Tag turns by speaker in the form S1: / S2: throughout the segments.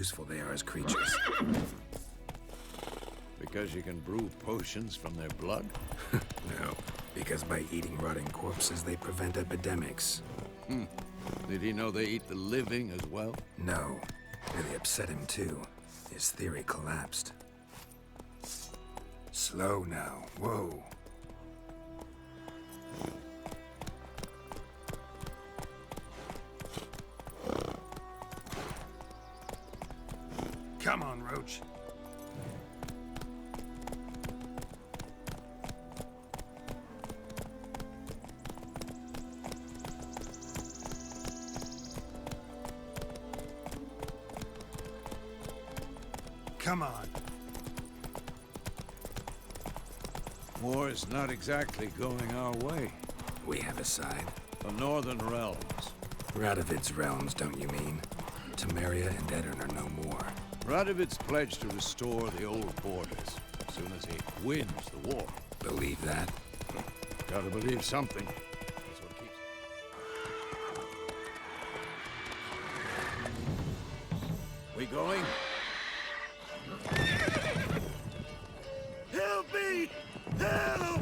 S1: useful they are as creatures.
S2: Because you can brew potions from their blood?
S1: No, because by eating rotting corpses, they prevent epidemics.
S2: Did he know they eat the living as well?
S1: No. Really upset him, too. His theory collapsed. Slow now. Whoa. Come on, Roach. Come on.
S2: War's not exactly going our way.
S1: We have a side.
S2: The Northern Realms.
S1: Radovid's realms, don't you mean? Temeria and Edirn are no more.
S2: Radovid's pledged to restore the old borders as soon as he wins the war.
S1: Believe that?
S2: Gotta believe something. That's what keeps... We going? Help me! Help!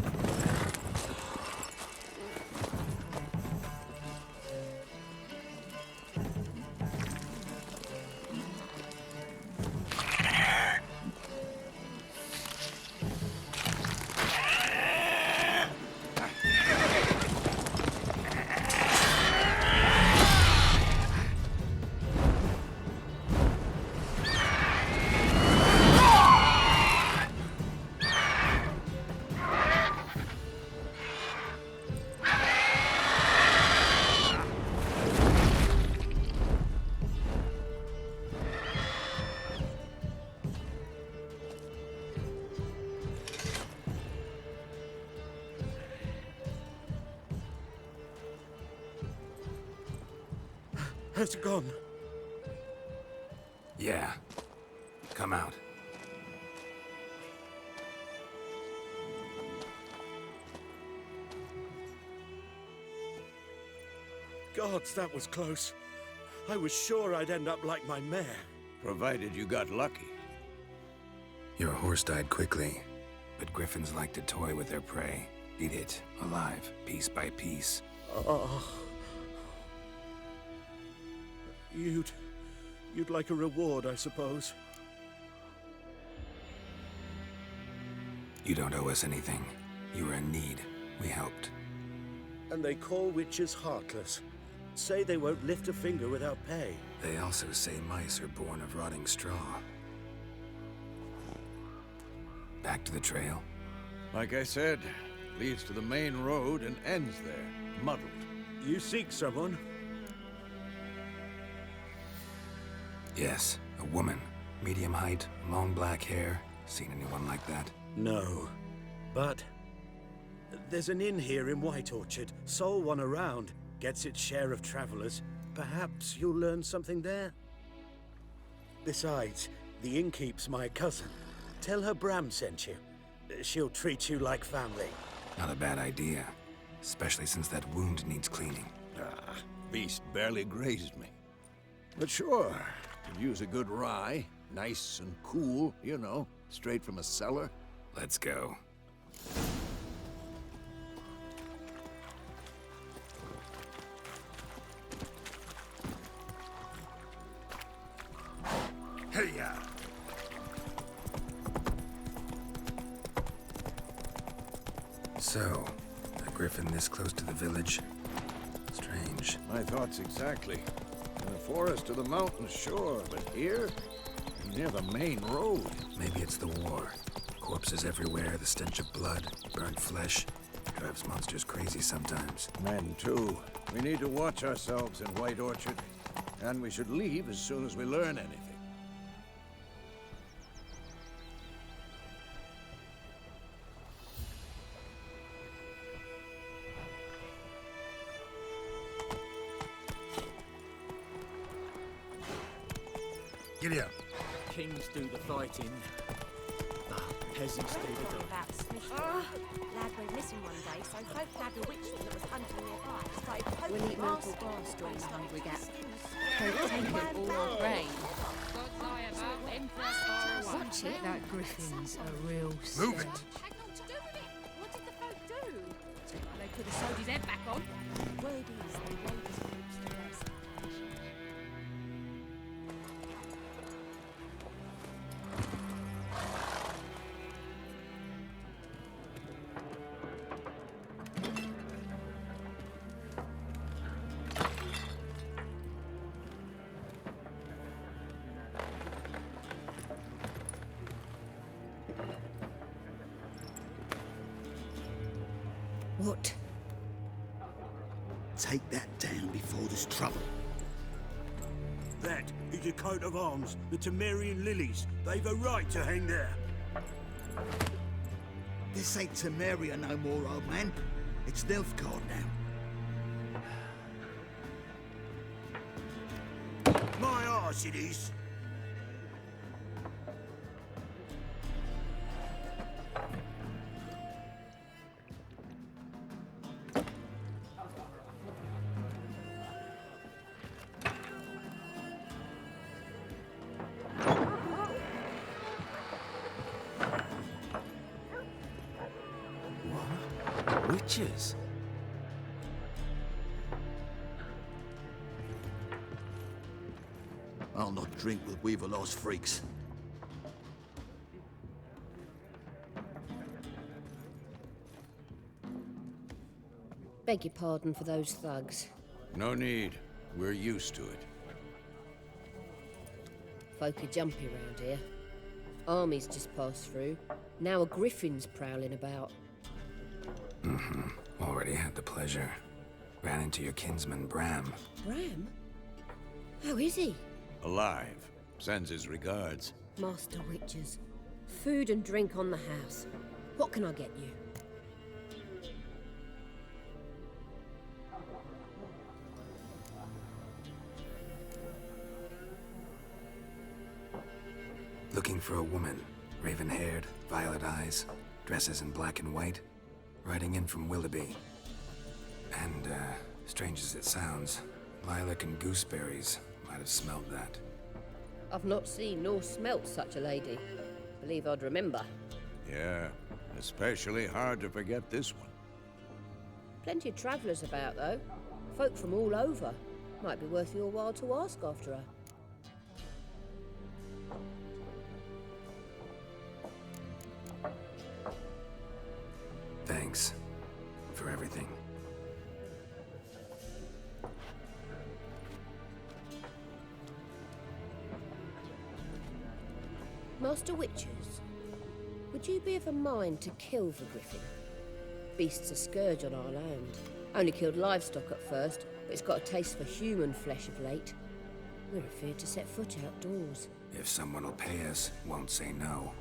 S3: Has it gone?
S1: Yeah. Come out.
S3: Gods, that was close. I was sure I'd end up like my mare.
S2: Provided you got lucky.
S1: Your horse died quickly, but griffins like to toy with their prey. Eat it, alive, piece by piece.
S3: Oh. You'd like a reward, I suppose.
S1: You don't owe us anything. You were in need. We helped.
S3: And they call witches heartless. Say they won't lift a finger without pay.
S1: They also say mice are born of rotting straw. Back to the trail?
S2: Like I said, leads to the main road and ends there, muddled.
S3: You seek someone?
S1: Yes, a woman. Medium height, long black hair. Seen anyone like that?
S3: No. But there's an inn here in White Orchard. Sole one around. Gets its share of travelers. Perhaps you'll learn something there. Besides, the innkeep's my cousin. Tell her Bram sent you. She'll treat you like family.
S1: Not a bad idea. Especially since that wound needs cleaning.
S2: Beast barely grazed me. But sure, could use a good rye. Nice and cool, you know, straight from a cellar.
S1: Let's go. Hey-ya! So, a griffin this close to the village? Strange.
S2: My thoughts exactly. In the forest or the mountains, sure, but here? Near the main road.
S1: Maybe it's the war. Corpses everywhere, the stench of blood, burnt flesh. Drives monsters crazy sometimes.
S2: Men, too. We need to watch ourselves in White Orchard. And we should leave as soon as we learn anything.
S1: Giddy up.
S4: Kings do the fighting, peasants do the doing.
S5: About Smith. Lad went missing one day, so folk nabbed a witchman that was hunting nearby. Started poking
S6: We'll eat
S5: grass
S6: mortal grass during the
S5: and
S6: hungry gap.
S5: skins.
S6: They've taken all our grain. shit, that Griffin's a real
S1: Move it!
S6: stench.
S5: Had nothing to do with it. What did the folk do?
S6: They could have sewed his head back on.
S5: Word is the ladies' groups the best.
S6: What?
S7: Take that down before there's trouble.
S3: That is a coat of arms, the Temerian lilies. They've a right to hang there.
S7: This ain't Temeria no more, old man. It's Nilfgaard now.
S3: My arse it is.
S1: Witches?
S7: I'll not drink with Weaverlaw's freaks.
S8: Beg your pardon for those thugs.
S2: No need. We're used to it.
S8: Folk are jumpy round here. Armies just passed through. Now a Griffin's prowling about.
S1: Already had the pleasure. Ran into your kinsman, Bram.
S8: Bram? How is he?
S2: Alive. Sends his regards.
S8: Master Witches. Food and drink on the house. What can I get you?
S1: Looking for a woman. Raven-haired, violet eyes, dresses in black and white. Riding in from Willoughby. And, strange as it sounds, lilac and gooseberries might have smelled that.
S8: I've not seen nor smelt such a lady. Believe I'd remember.
S2: Yeah, especially hard to forget this one.
S8: Plenty of travellers about, though. Folk from all over. Might be worth your while to ask after her.
S1: Thanks for everything.
S8: Master Witches, would you be of a mind to kill for Griffin? Beast's a scourge on our land. Only killed livestock at first, but it's got a taste for human flesh of late. We're afeard to set foot outdoors.
S1: If someone will pay us, won't say no.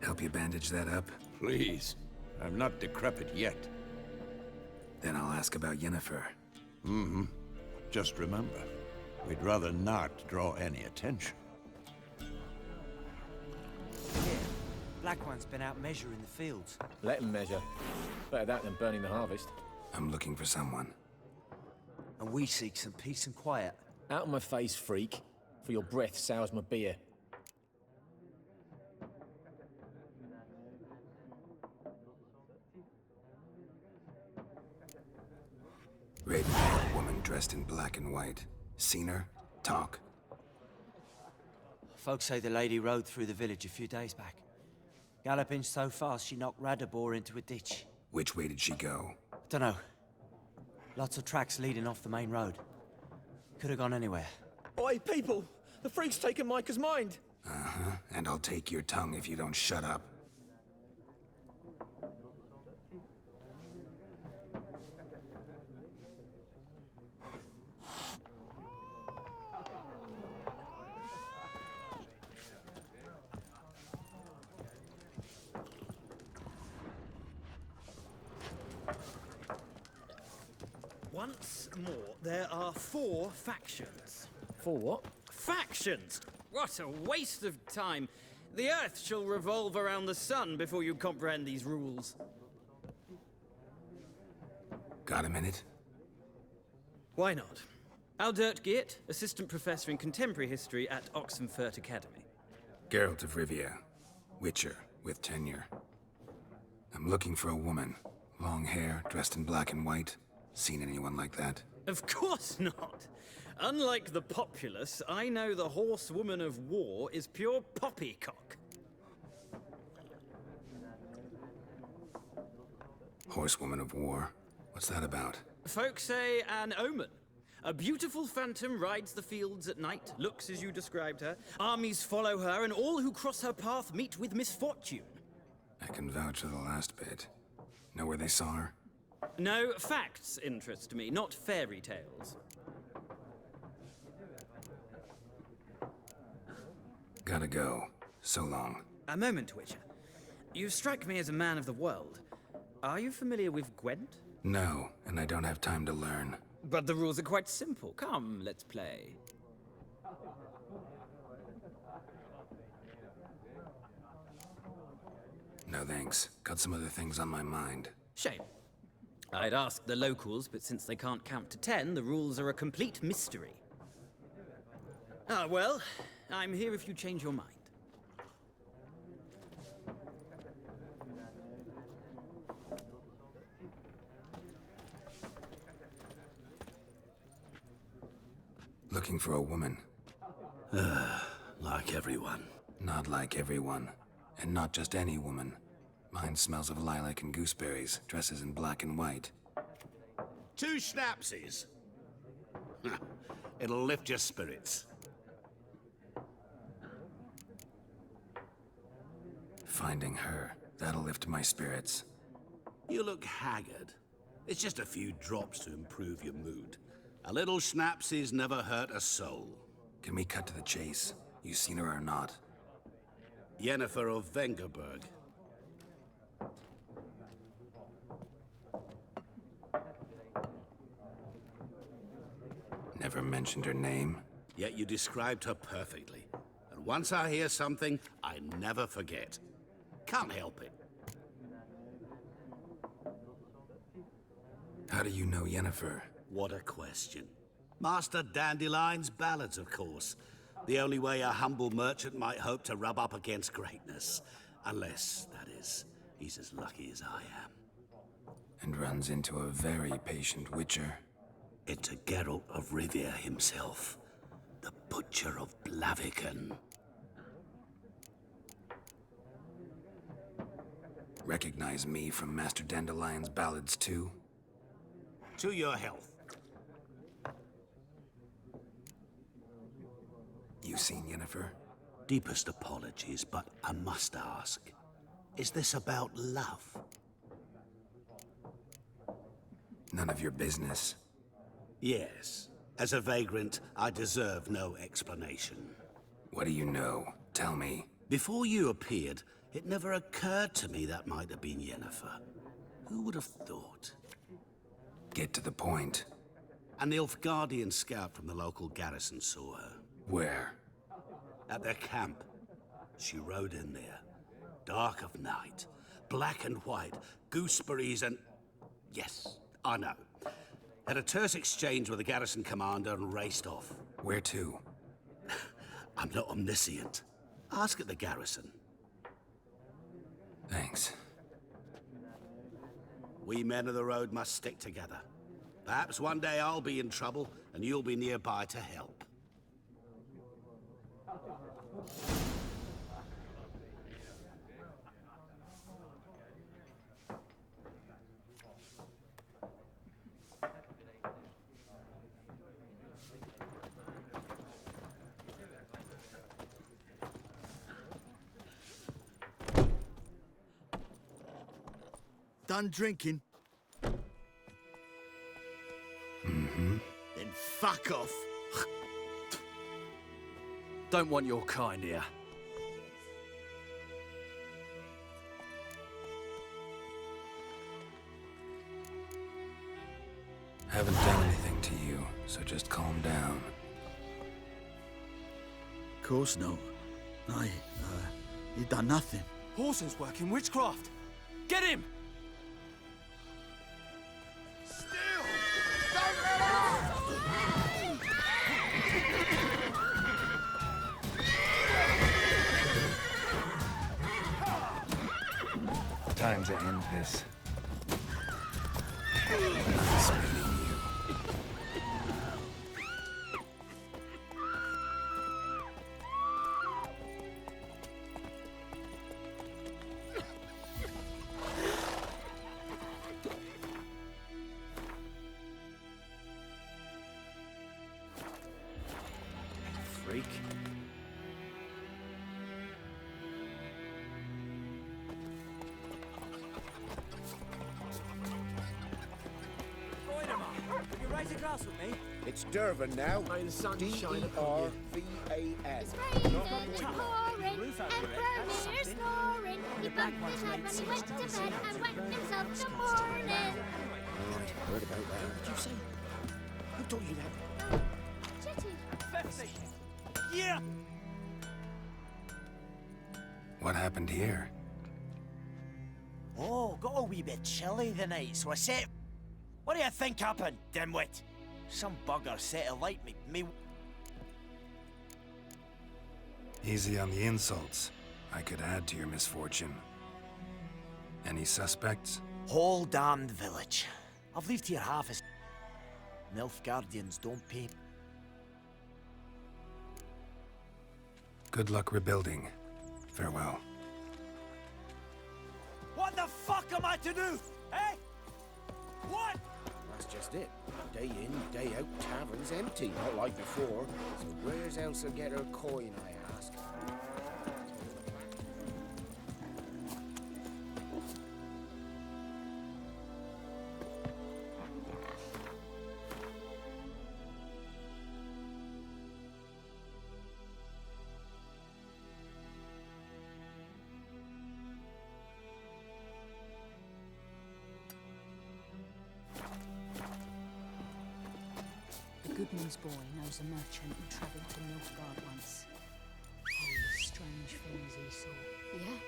S1: Help you bandage that up?
S2: Please. I'm not decrepit yet.
S1: Then I'll ask about Yennefer.
S2: Just remember, we'd rather not draw any attention.
S9: Yeah, Black One's been out measuring the fields.
S10: Let him measure. Better that than burning the harvest.
S1: I'm looking for someone.
S9: And we seek some peace and quiet.
S10: Out of my face, freak. For your breath sours my beer.
S1: Raven-haired woman dressed in black and white. Seen her? Talk.
S9: Folks say the lady rode through the village a few days back. Galloping so fast she knocked Radabor into a ditch.
S1: Which way did she go?
S9: Dunno. Lots of tracks leading off the main road. Could have gone anywhere.
S10: Oi, people! The freak's taken Micah's mind!
S1: Uh-huh. And I'll take your tongue if you don't shut up.
S3: Once more, there are 4 factions.
S10: For what?
S3: Factions!
S4: What a waste of time. The Earth shall revolve around the sun before you comprehend these rules.
S1: Got a minute?
S4: Why not? Aldert Geert, Assistant Professor in Contemporary History at Oxenfurt Academy.
S1: Geralt of Rivia, Witcher, with tenure. I'm looking for a woman. Long hair, dressed in black and white. Seen anyone like that?
S4: Of course not. Unlike the populace, I know the horsewoman of war is pure poppycock.
S1: Horsewoman of war? What's that about?
S4: Folk say an omen. A beautiful phantom rides the fields at night, looks as you described her. Armies follow her, and all who cross her path meet with misfortune.
S1: I can vouch for the last bit. Know where they saw her?
S4: No, facts interest me, not fairy tales.
S1: Gotta go. So long.
S4: A moment, Witcher. You strike me as a man of the world. Are you familiar with Gwent?
S1: No, and I don't have time to learn.
S4: But the rules are quite simple. Come, let's play.
S1: No thanks. Got some other things on my mind.
S4: Shame. I'd ask the locals, but since they can't count to 10, the rules are a complete mystery. Ah, well, I'm here if you change your mind.
S1: Looking for a woman.
S3: Like everyone.
S1: Not like everyone. And not just any woman. Mine smells of lilac and gooseberries, dresses in black and white.
S7: 2 schnapsies. It'll lift your spirits.
S1: Finding her, that'll lift my spirits.
S7: You look haggard. It's just a few drops to improve your mood. A little schnapsies never hurt a soul.
S1: Can we cut to the chase? You seen her or not?
S7: Yennefer of Vengerberg.
S1: Never mentioned her name?
S7: Yet you described her perfectly. And once I hear something, I never forget. Can't help it.
S1: How do you know Yennefer?
S7: What a question. Master Dandelion's ballads, of course. The only way a humble merchant might hope to rub up against greatness. Unless, that is, he's as lucky as I am.
S1: And runs into a very patient witcher.
S7: Into Geralt of Rivia himself. The Butcher of Blaviken.
S1: Recognize me from Master Dandelion's ballads too?
S7: To your health.
S1: You seen Yennefer?
S7: Deepest apologies, but I must ask. Is this about love?
S1: None of your business.
S7: Yes. As a vagrant, I deserve no explanation.
S1: What do you know? Tell me.
S7: Before you appeared, it never occurred to me that might have been Yennefer. Who would have thought?
S1: Get to the point.
S7: A Nilfgaardian scout from the local garrison saw her.
S1: Where?
S7: At their camp. She rode in there. Dark of night. Black and white. Gooseberries and... Yes, I know. Had a terse exchange with the garrison commander and raced off.
S1: Where to?
S7: I'm not omniscient. Ask at the garrison.
S1: Thanks.
S7: We men of the road must stick together. Perhaps one day I'll be in trouble and you'll be nearby to help.
S11: Done drinking?
S1: Mm-hmm.
S11: Then fuck off.
S4: Don't want your kind here.
S1: Haven't done anything to you, so just calm down.
S11: Of course not. I You done nothing.
S9: Horson's working witchcraft. Get him!
S1: Time to end this. Nice meeting you.
S3: Freak.
S9: You raise a glass with me?
S12: It's Dervin now.
S3: May the sun shine upon you.
S12: D-E-R-V-A-N.
S13: It's raining and pouring, and Bernie is snoring. He bumped his head when he went to bed and wet himself till morning.
S12: Right, heard about that. What did you say? Who told you that?
S13: Chitty.
S9: Yeah!
S1: What happened here?
S9: Oh, got a wee bit chilly the night, so I set... What do you think happened, dimwit? Some bugger set a light me...
S1: Easy on the insults. I could add to your misfortune. Any suspects?
S9: Whole damned village. I've lived here half as... MILF guardians don't pay...
S1: Good luck rebuilding. Farewell.
S9: What the fuck am I to do? Eh? What?
S12: That's just it. Day in, day out, tavern's empty, not like before. So where's Elsa get her coin, I ask?
S6: The Goodman's boy knows a merchant who travelled to Nilfgaard once. Oh, strange things he saw.
S8: Yeah?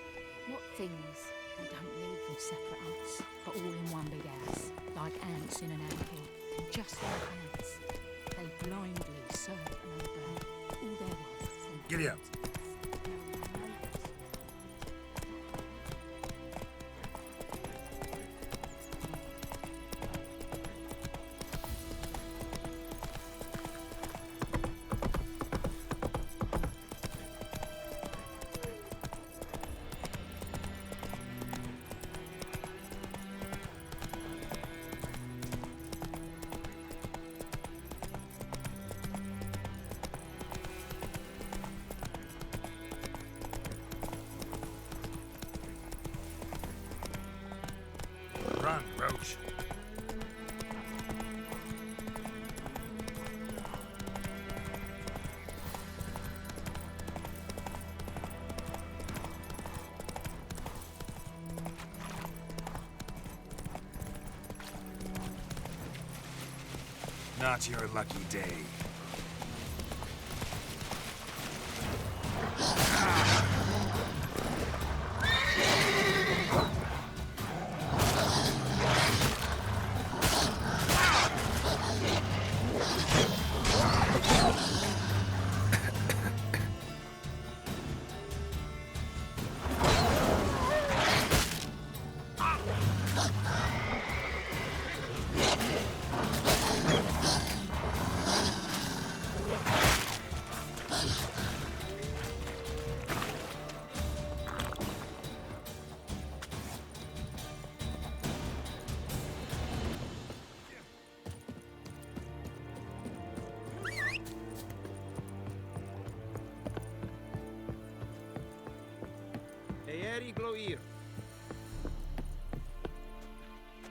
S8: What things?
S6: They don't live in separate huts, but all in one big house, like ants in an anthill. Just like ants. They blindly serve and obey all their wives.
S1: Giddy up. Run, Roach. Not your lucky day.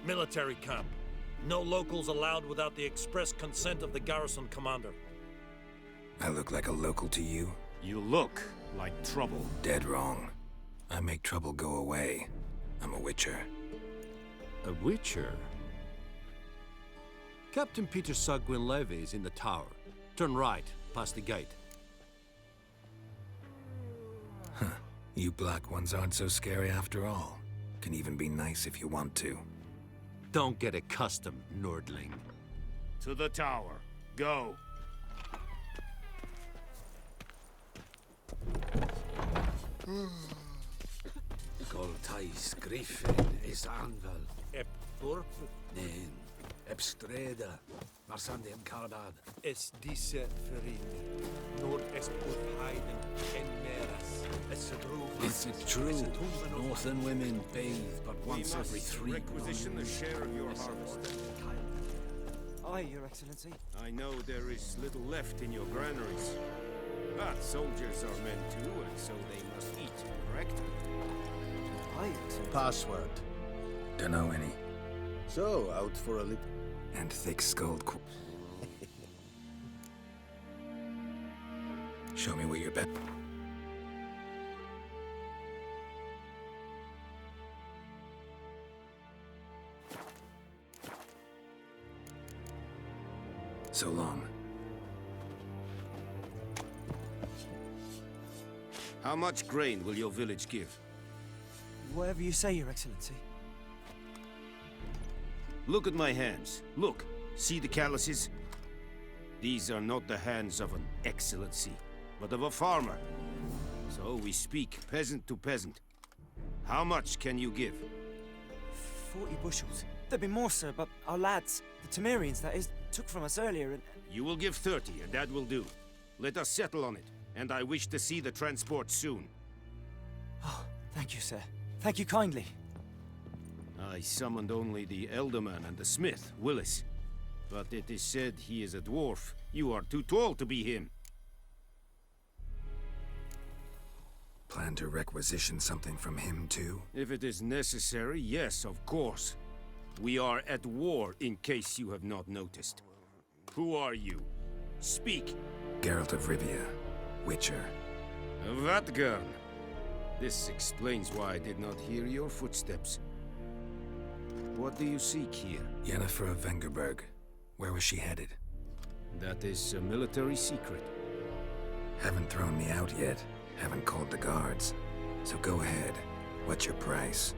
S14: Military camp. No locals allowed without the express consent of the garrison commander.
S1: I look like a local to you?
S15: You look like trouble.
S1: Dead wrong. I make trouble go away. I'm a witcher.
S2: A witcher? Captain Peter Sagwin Levy is in the tower. Turn right, past the gate.
S1: Huh. You black ones aren't so scary after all. Can even be nice if you want to.
S15: Don't get accustomed, Nordling. To the tower. Go.
S7: Goltais Griffin is anvel.
S2: Ep Torp?
S7: Nen. Ep Streda. Marsandem Carbad.
S2: Es disse verin. Nord est ut heiden en meras. Es
S7: Is it true? Northern women bathe but once every 3 months.
S15: Requisition the share of your harvest.
S9: Aye, Your Excellency.
S15: I know there is little left in your granaries. But soldiers are men too, and so they must eat, correct?
S9: Aye, Excellency.
S11: Password.
S1: Dunno any.
S11: So, out for a little...
S1: And thick-skulled Show me what you're bet. So long.
S15: How much grain will your village give?
S9: Whatever you say, Your Excellency.
S15: Look at my hands. Look. See the calluses? These are not the hands of an excellency, but of a farmer. So we speak peasant to peasant. How much can you give?
S9: 40 bushels. There'd be more, sir, but our lads, the Temerians, that is, took from us earlier and...
S15: You will give 30, and that will do. Let us settle on it, and I wish to see the transport soon.
S9: Oh, thank you, sir. Thank you kindly.
S15: I summoned only the Elderman and the smith, Willis. But it is said he is a dwarf. You are too tall to be him.
S1: Plan to requisition something from him, too?
S15: If it is necessary, yes, of course. We are at war, in case you have not noticed. Who are you? Speak.
S1: Geralt of Rivia, Witcher.
S15: Vatgern. This explains why I did not hear your footsteps. What do you seek here?
S1: Yennefer of Vengerberg. Where was she headed?
S15: That is a military secret.
S1: Haven't thrown me out yet. Haven't called the guards. So go ahead. What's your price?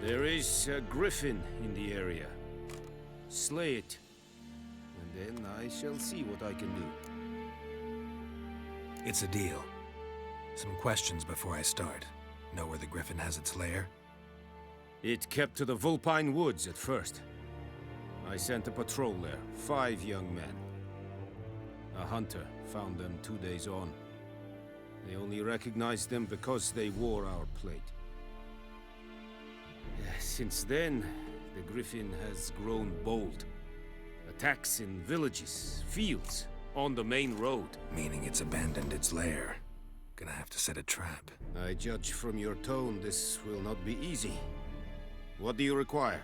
S15: There is a Griffin in the area. Slay it. And then I shall see what I can do.
S1: It's a deal. Some questions before I start. Know where the Griffin has its lair?
S15: It kept to the Vulpine Woods at first. I sent a patrol there, 5 young men. A hunter found them 2 days on. They only recognized them because they wore our plate. Since then, the Griffin has grown bold. Attacks in villages, fields, on the main road.
S1: Meaning it's abandoned its lair. Gonna have to set a trap.
S15: I judge from your tone this will not be easy. What do you require?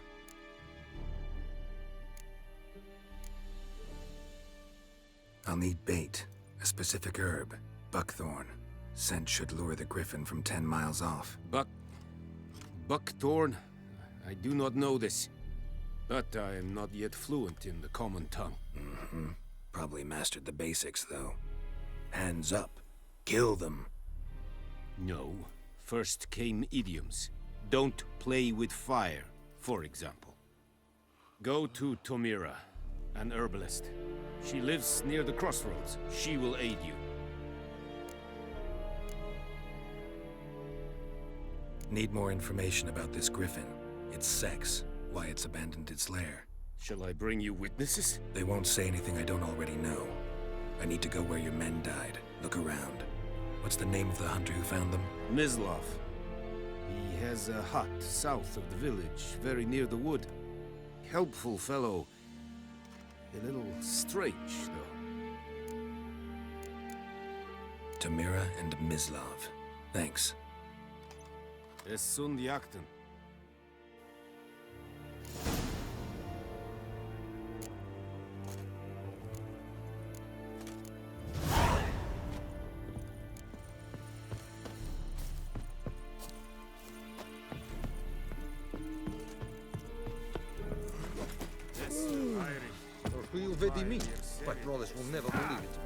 S1: I'll need bait, a specific herb, buckthorn. Scent should lure the Griffin from 10 miles off.
S15: Buckthorn? I do not know this. But I am not yet fluent in the common tongue.
S1: Mm-hmm. Probably mastered the basics, though. Hands up. Kill them.
S15: No. First came idioms. Don't play with fire, for example. Go to Tomira, an herbalist. She lives near the crossroads. She will aid you.
S1: Need more information about this Griffin. Its sex, why it's abandoned its lair.
S15: Shall I bring you witnesses?
S1: They won't say anything I don't already know. I need to go where your men died. Look around. What's the name of the hunter who found them?
S15: Mislav. He has a hut south of the village, very near the wood. Helpful fellow. A little strange, though.
S1: Tamira and Mislav. Thanks.
S15: Es sunt jakten.
S16: Who vedi me? My brothers will never believe it.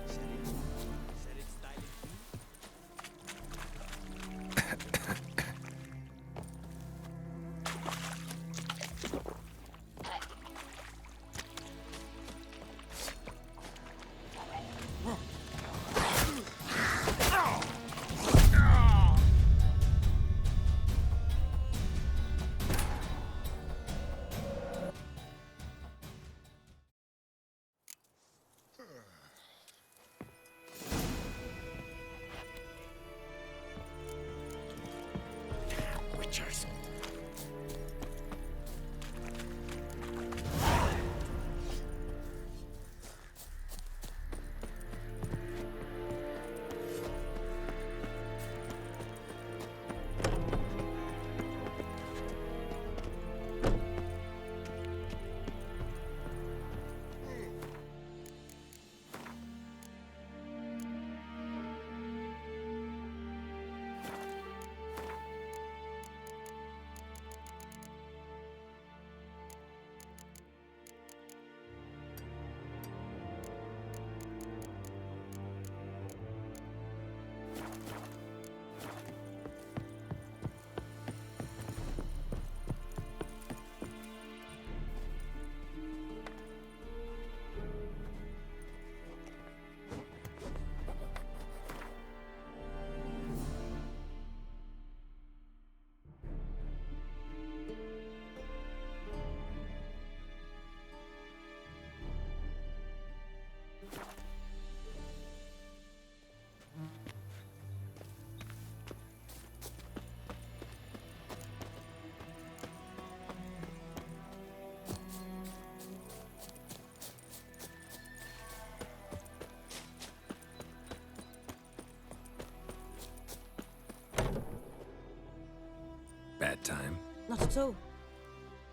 S1: Bad time?
S17: Not at all.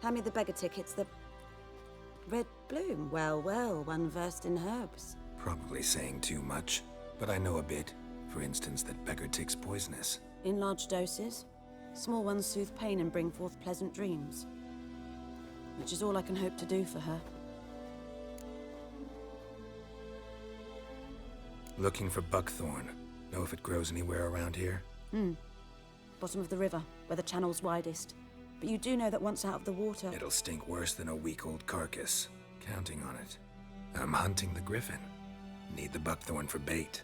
S17: Hand me the beggar tickets, the red bloom. Well, well, one versed in herbs.
S1: Probably saying too much, but I know a bit. For instance, that beggar tick's poisonous.
S17: In large doses. Small ones soothe pain and bring forth pleasant dreams. Which is all I can hope to do for her.
S1: Looking for buckthorn. Know if it grows anywhere around here?
S17: Bottom of the river, where the channel's widest. But you do know that once out of the water...
S1: It'll stink worse than a week-old carcass. Counting on it. I'm hunting the Griffin. Need the buckthorn for bait.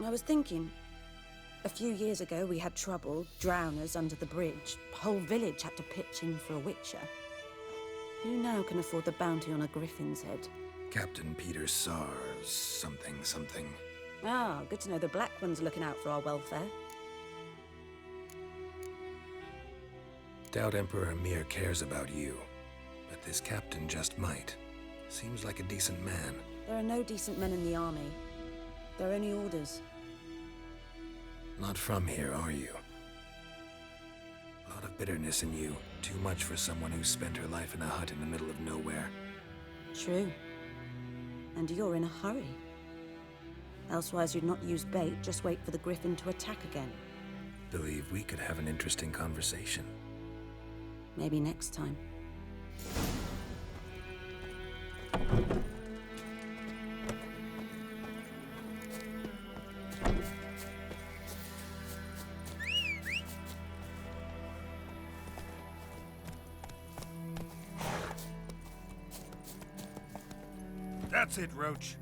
S17: I was thinking... A few years ago, we had trouble, drowners under the bridge. Whole village had to pitch in for a witcher. Who now can afford the bounty on a griffin's head?
S1: Captain Peter Sars, something.
S17: Ah, good to know the Black One's looking out for our welfare.
S1: Doubt Emperor Emir cares about you, but this captain just might. Seems like a decent man.
S17: There are no decent men in the army. There are only orders.
S1: Not from here, are you? A lot of bitterness in you. Too much for someone who spent her life in a hut in the middle of nowhere.
S17: True. And you're in a hurry. Elsewise you'd not use bait, just wait for the Griffin to attack again.
S1: Believe we could have an interesting conversation.
S17: Maybe next time.
S2: That's it, Roach.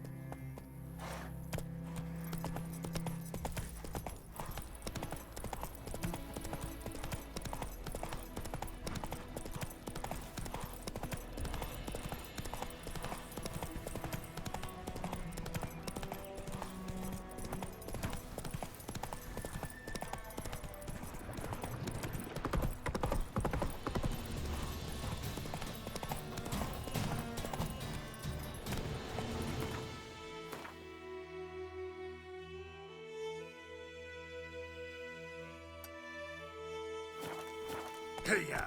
S2: Hey-ya!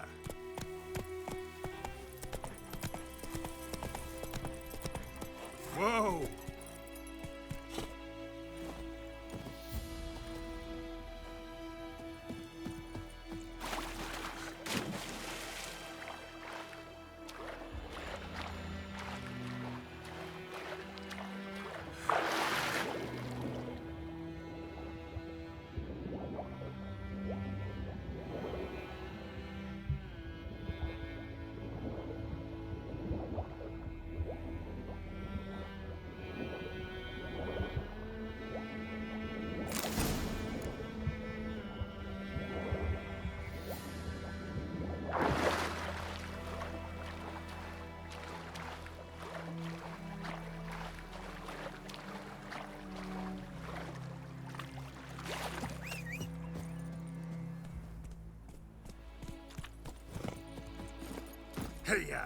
S2: Whoa! Hey-ya!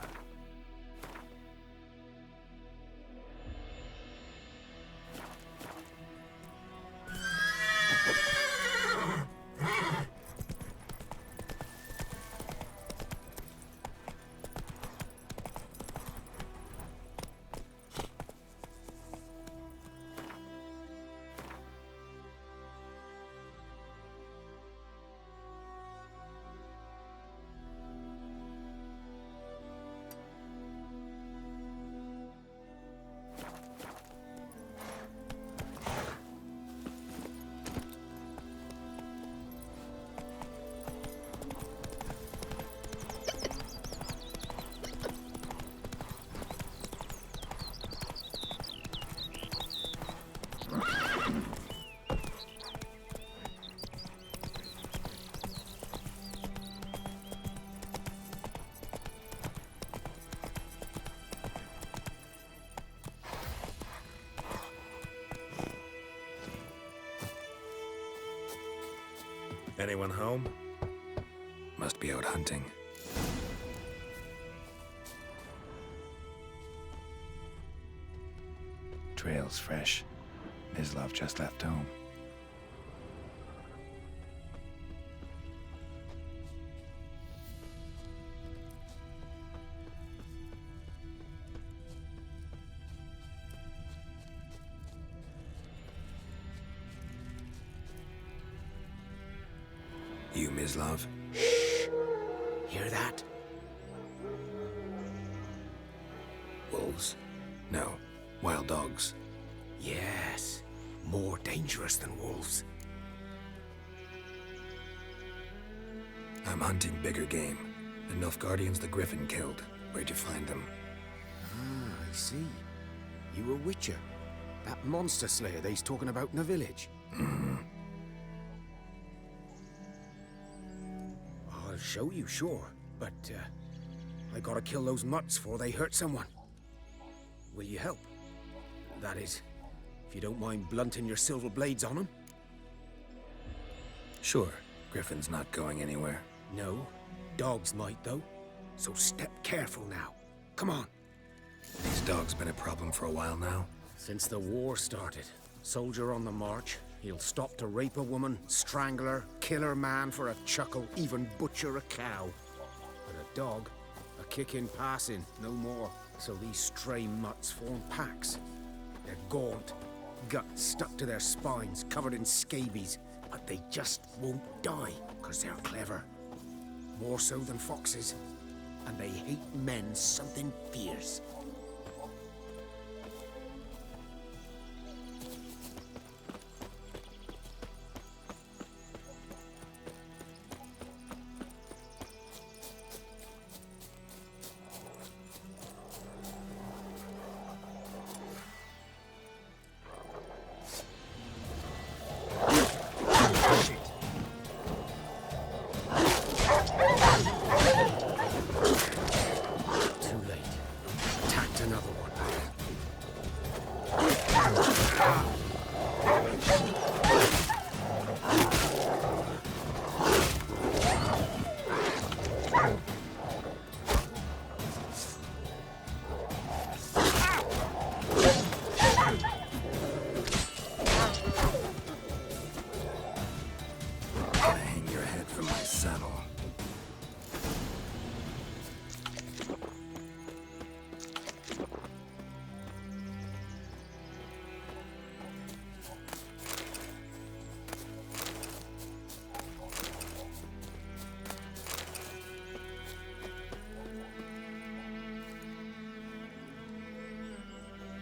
S1: Anyone home? Must be out hunting. Trail's fresh. Mislav just left home. You, Mislav?
S12: Hear that?
S1: Wolves? No. Wild dogs.
S12: Yes. More dangerous than wolves.
S1: I'm hunting bigger game. The Nilfgaardians the Griffin killed. Where'd you find them?
S12: Ah, I see. You a witcher. That monster slayer they's talking about in the village. I'll show you, sure. But, I gotta kill those mutts before they hurt someone. Will you help? That is, if you don't mind blunting your silver blades on them.
S1: Sure. Griffin's not going anywhere.
S12: No. Dogs might, though. So step careful now. Come on.
S1: These dogs been a problem for a while now?
S12: Since the war started. Soldier on the march. He'll stop to rape a woman, strangle her, kill her man for a chuckle, even butcher a cow. But a dog, a kick in passing, no more. So these stray mutts form packs. They're gaunt, guts stuck to their spines, covered in scabies. But they just won't die, because they're clever. More so than foxes. And they hate men something fierce.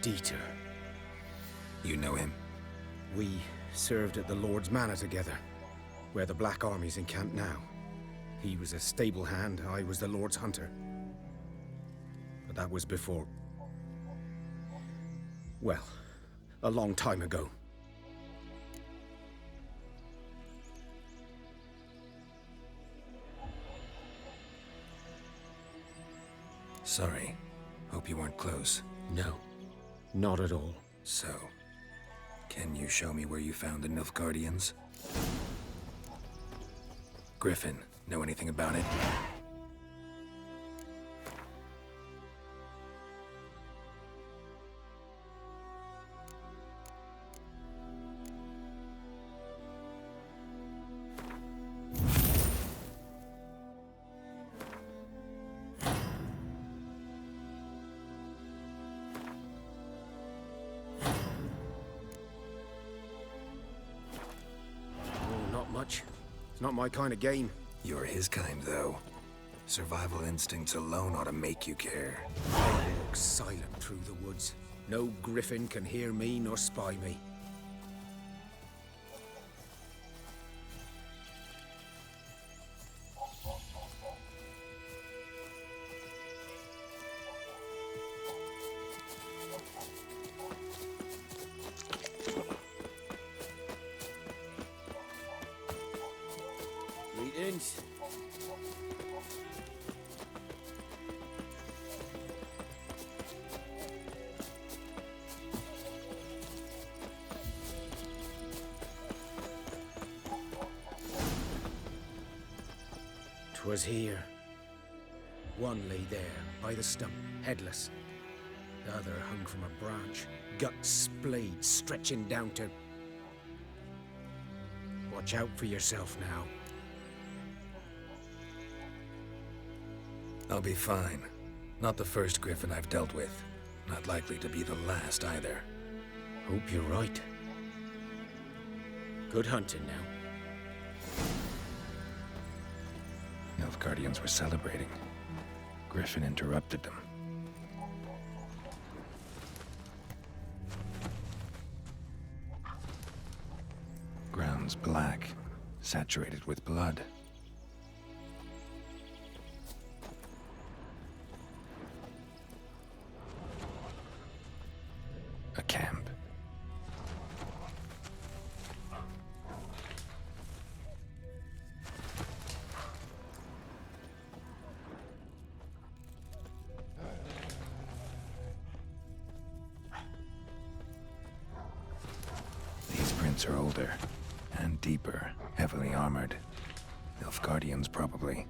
S12: Dieter.
S1: You know him?
S12: We served at the Lord's Manor together, where the Black Army's encamped now. He was a stable hand, I was the Lord's hunter. But that was before... well, a long time ago.
S1: Sorry. Hope you weren't close.
S12: No. Not at all.
S1: So, can you show me where you found the Nilfgaardians? Griffin, know anything about it?
S12: It's not my kind of game.
S1: You're his kind, though. Survival instincts alone ought to make you care.
S12: I walk silent through the woods. No Griffin can hear me nor spy me. Greetings. 'Twas here. One lay there, by the stump, headless. The other hung from a branch, guts splayed, stretching down to... Watch out for yourself now.
S1: I'll be fine. Not the first Griffin I've dealt with. Not likely to be the last either.
S12: Hope you're right. Good hunting now.
S1: Nilfgaardians were celebrating. Griffin interrupted them. Ground's black, saturated with blood. A camp. These prints are older and deeper, heavily armored. Nilfgaardians, probably.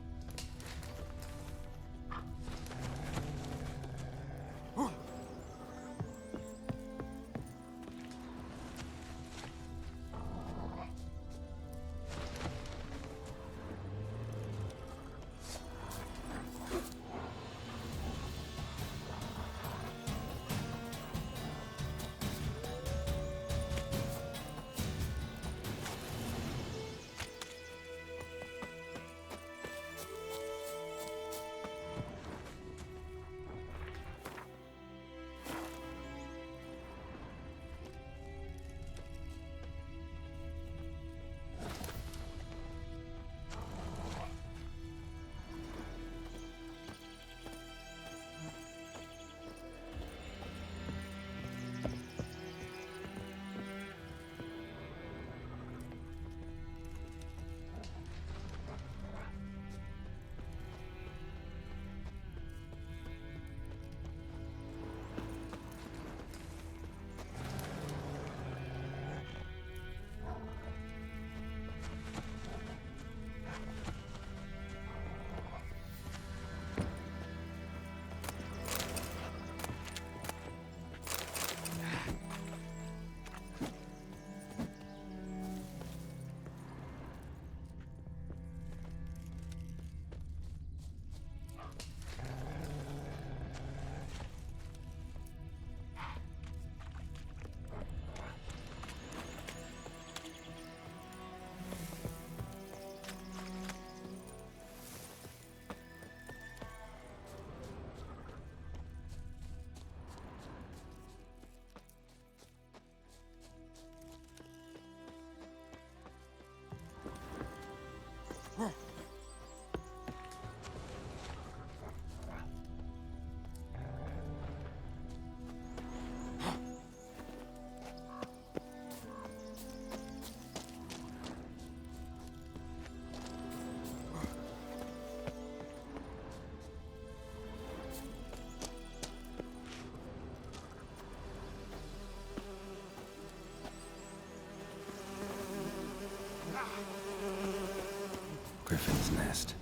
S1: Griffin's nest.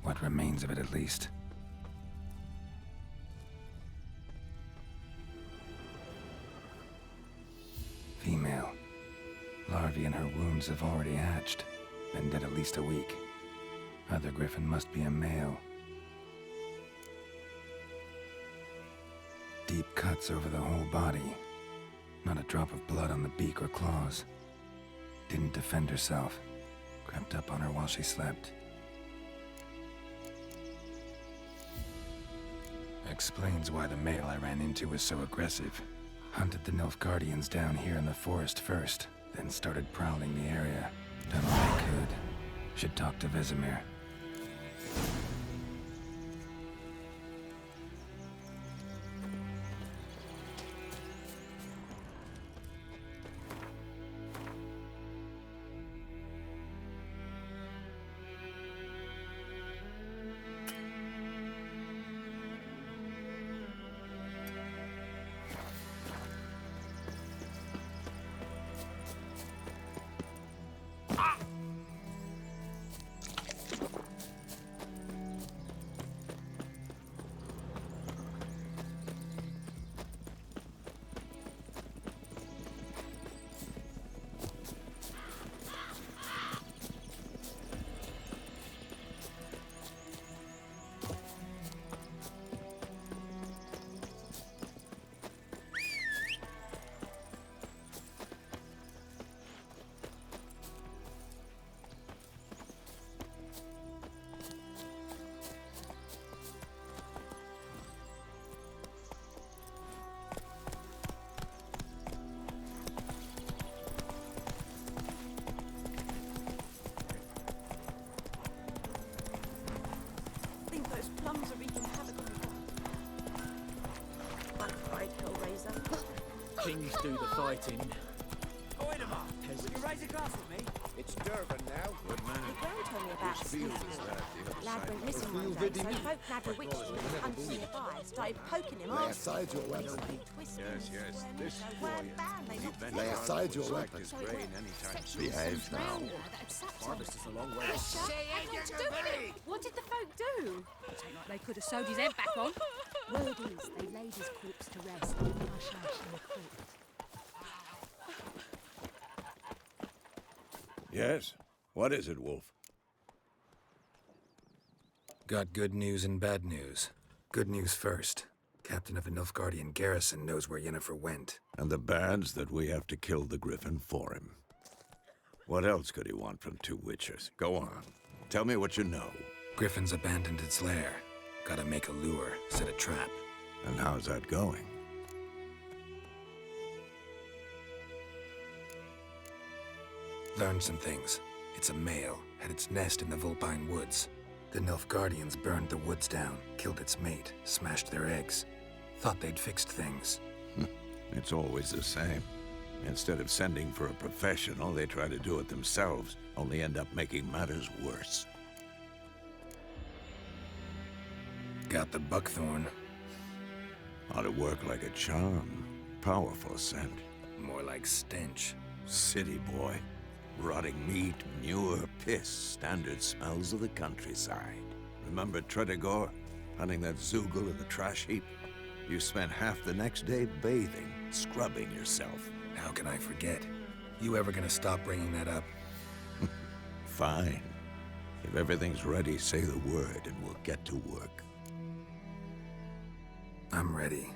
S1: What remains of it, at least. Female. Larvae in her wounds have already hatched. Been dead at least a week. Other Griffin must be a male. Deep cuts over the whole body. Not a drop of blood on the beak or claws. Didn't defend herself. Crept up on her while she slept. Explains why the male I ran into was so aggressive. Hunted the Nilfgaardians down here in the forest first, then started prowling the area. Done all I could. Should talk to Vesemir.
S17: plums are wreaking havoc on the farm. Untried Hellraiser.
S10: Kings do the fighting.
S9: Oid 'em up. Will you raise a glass with me?
S11: It's Durban now.
S2: Good man.
S5: My gran told me about the
S2: field
S5: Smith
S2: is
S5: boy.
S2: that, the other
S5: Lad
S2: side?
S5: went missing
S11: Feel
S5: one day,
S11: very
S5: so
S11: neat.
S5: folk nabbed a witch that was hunting nearby. Started poking him
S11: Lay
S5: after.
S11: aside your weapon.
S2: Yes. This boy.
S11: Lay aside your weapon.
S2: His brain anytime soon. Behave now.
S10: Harvest is a long way off.
S6: What did the folk do? It ain't like they could have sewed his head back on. Word is, they laid his corpse to rest in the hush in the creek.
S2: Yes? What is it, Wolf?
S1: Got good news and bad news. Good news first. Captain of a Nilfgaardian garrison knows where Yennefer went.
S2: And the bad's that we have to kill the Griffin for him. What else could he want from two witches? Go on. Tell me what you know.
S1: Griffin's abandoned its lair. Gotta make a lure, set a trap.
S2: And how's that going?
S1: Learned some things. It's a male, had its nest in the Vulpine Woods. The Nilfgaardians burned the woods down, killed its mate, smashed their eggs. Thought they'd fixed things.
S2: It's always the same. Instead of sending for a professional, they try to do it themselves, only end up making matters worse.
S1: Got the buckthorn.
S2: Ought to work like a charm. Powerful scent.
S1: More like stench.
S2: City boy. Rotting meat, manure, piss, standard smells of the countryside. Remember Tredegor? Hunting that Zoogle in the trash heap? You spent half the next day bathing, scrubbing yourself.
S1: How can I forget? You ever gonna stop bringing that up?
S2: Fine. If everything's ready, say the word and we'll get to work.
S1: I'm ready.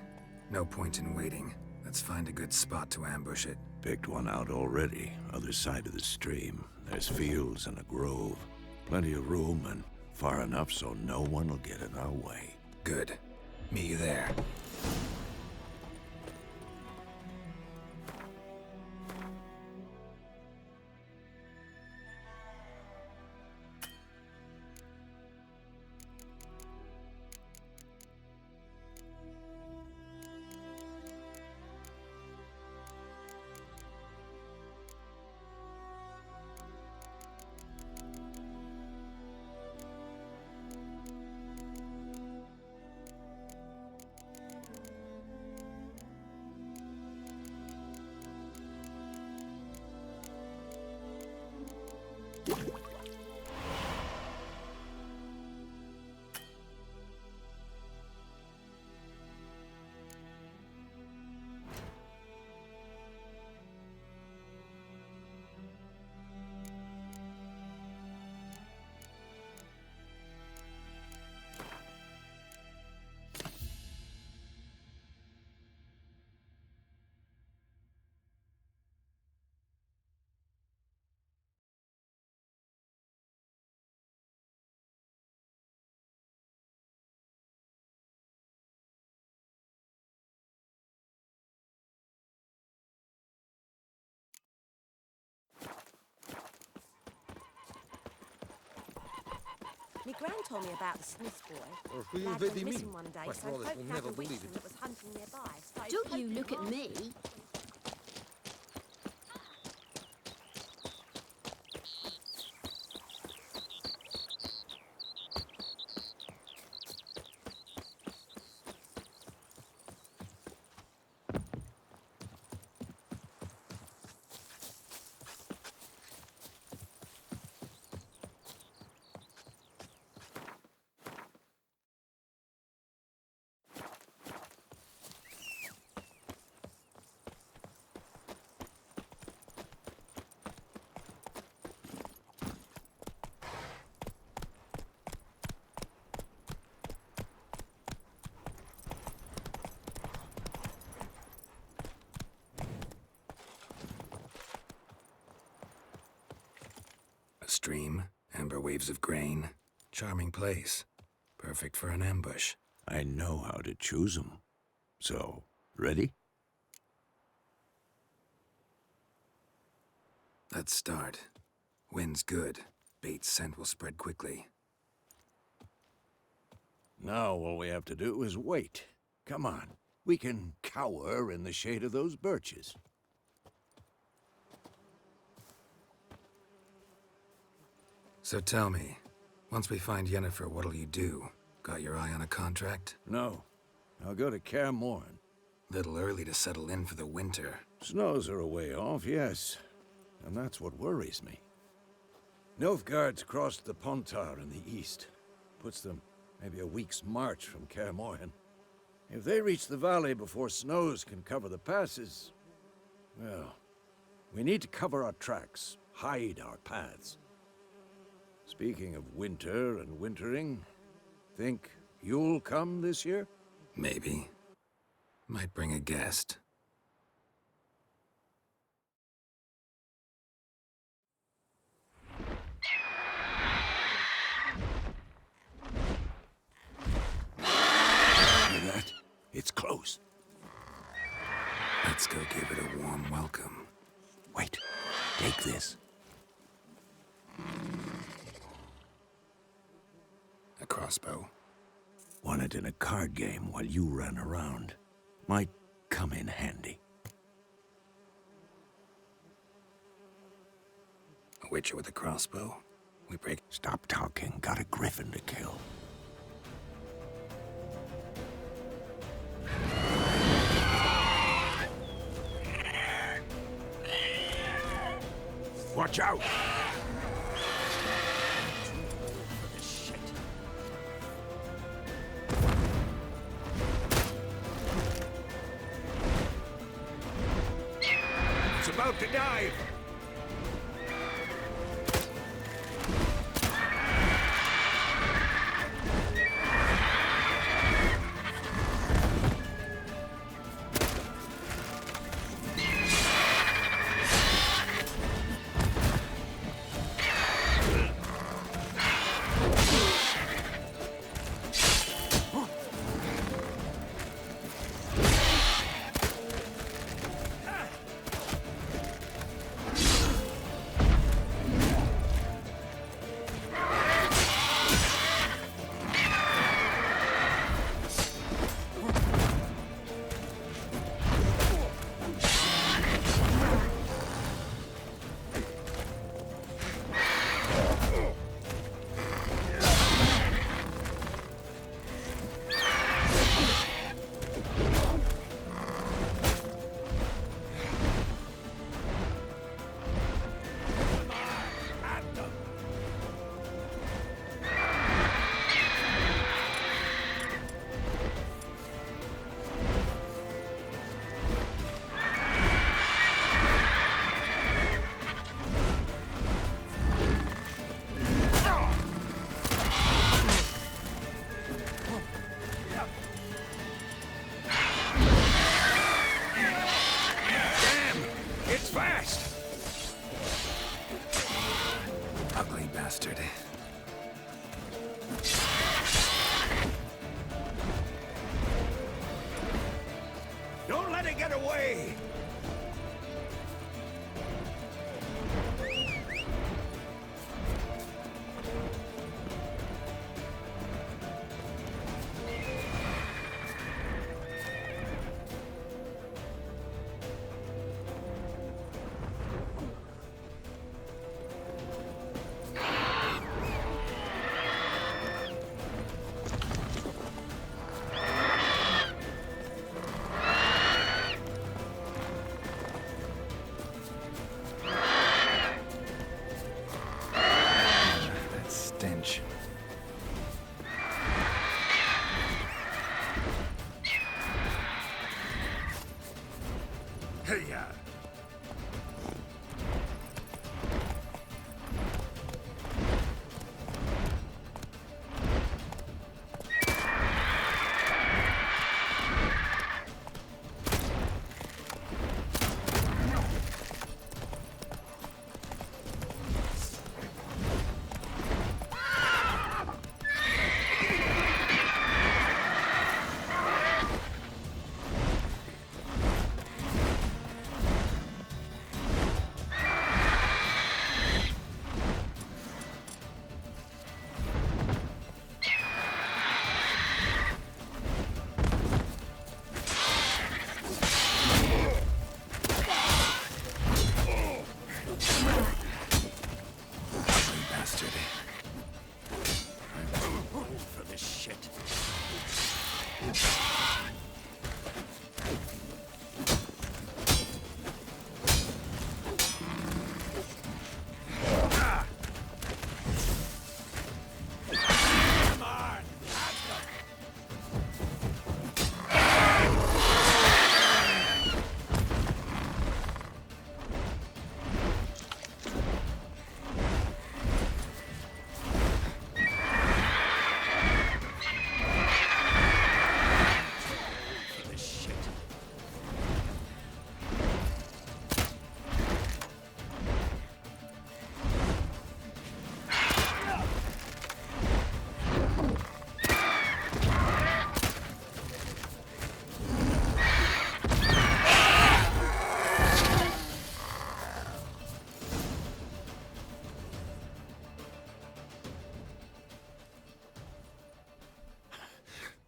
S1: No point in waiting. Let's find a good spot to ambush it.
S2: Picked one out already, other side of the stream. There's fields and a grove. Plenty of room and far enough so no one will get in our way.
S1: Good. Meet you there.
S5: My gran told me about the Smith boy.
S16: Or who you
S5: Lad went
S16: really
S5: missing
S16: mean?
S5: one day,
S16: My
S5: so
S16: brothers
S5: folk
S16: will
S5: nabbed
S16: never
S5: a
S16: believe
S5: witchman
S16: it.
S5: that was hunting nearby. Started
S8: Don't you
S5: poking
S8: look
S5: him
S8: at
S5: after.
S8: me.
S1: A stream, amber waves of grain. Charming place. Perfect for an ambush.
S2: I know how to choose them. So, ready?
S1: Let's start. Wind's good. Bait's scent will spread quickly.
S2: Now all we have to do is wait. Come on. We can cower in the shade of those birches.
S1: So tell me, once we find Yennefer, what'll you do? Got your eye on a contract?
S2: No. I'll go to Kaer Morhen.
S1: Little early to settle in for the winter.
S2: Snows are a way off, yes. And that's what worries me. Nilfgaard's crossed the Pontar in the east. Puts them maybe a week's march from Kaer Morhen. If they reach the valley before snows can cover the passes, well, we need to cover our tracks, hide our paths. Speaking of winter and wintering, think you'll come this year?
S1: Maybe. Might bring a guest.
S2: Hear that? It's close.
S1: Let's go give it a warm welcome.
S2: Wait. Take this.
S1: A crossbow.
S2: Won it in a card game while you ran around. Might come in handy.
S1: A witcher with a crossbow? We break...
S2: Stop talking. Got a Griffin to kill. Watch out! It's about to dive!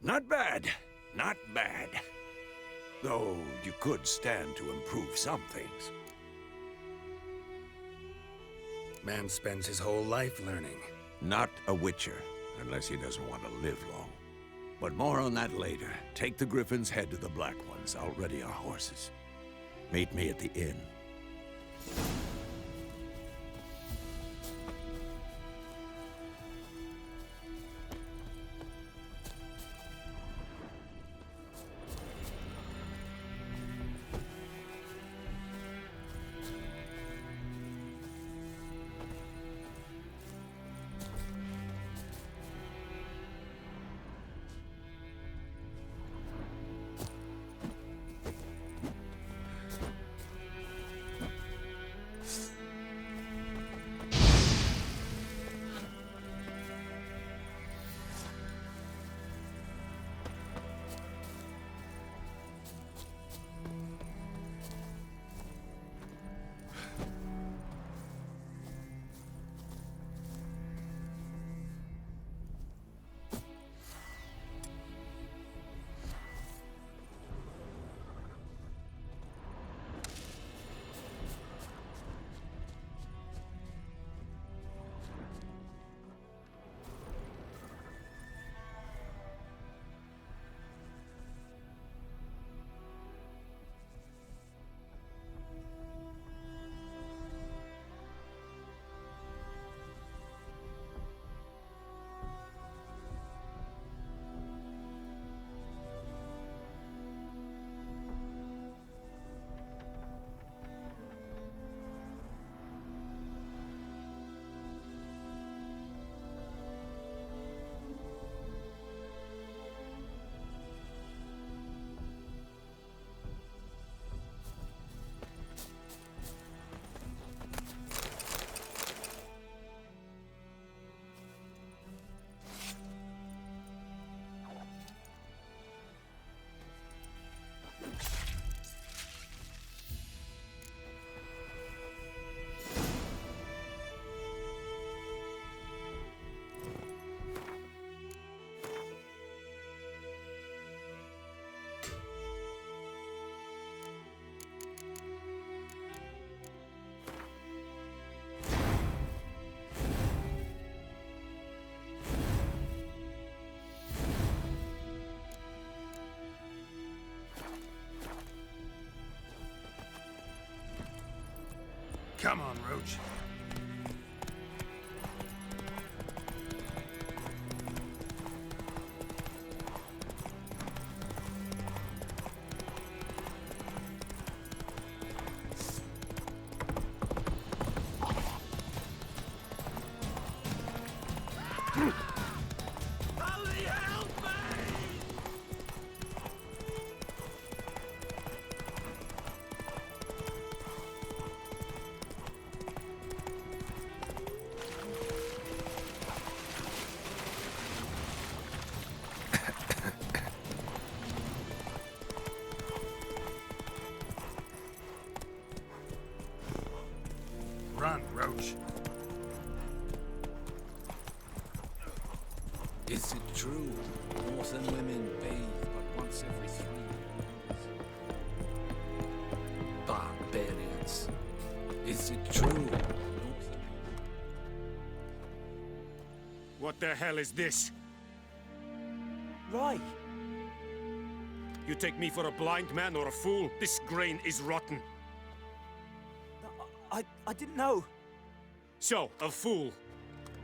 S2: Not bad. Not bad. Though you could stand to improve some things.
S1: Man spends his whole life learning.
S2: Not a Witcher, unless he doesn't want to live long. But more on that later. Take the Griffin's head to the Black Ones. I'll ready our horses. Meet me at the inn.
S15: Come on, Roach. Run, Roach.
S12: Is it true? Northern women bathe but once every 3 years. Barbarians. Is it true?
S15: What the hell is this?
S9: Right.
S15: You take me for a blind man or a fool? This grain is rotten.
S9: I didn't know.
S15: So, a fool.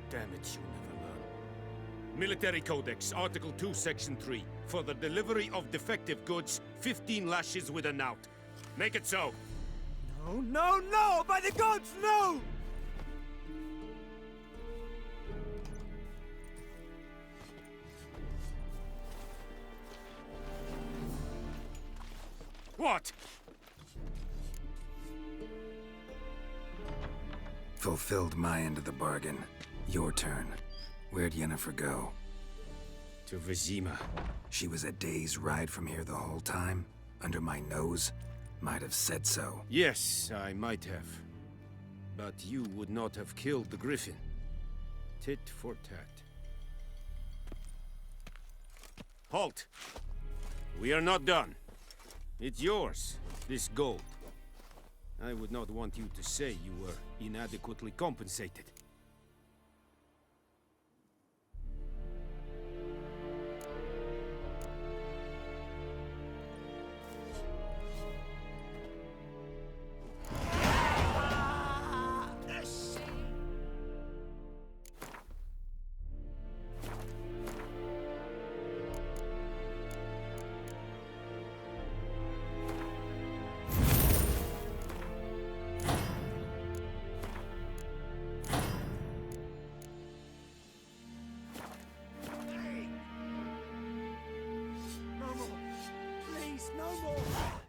S15: Damn it, you never learn. Military Codex, Article 2, Section 3. For the delivery of defective goods, 15 lashes with a knout. Make it so.
S9: No, no, no! By the gods, no!
S15: What?
S1: Fulfilled my end of the bargain. Your turn. Where'd Yennefer go?
S15: To Vizima.
S1: She was a day's ride from here the whole time? Under my nose? Might have said so.
S15: Yes, I might have. But you would not have killed the Griffin. Tit for tat. Halt! We are not done. It's yours, this gold. I would not want you to say you were inadequately compensated.
S9: No more. Please, no more.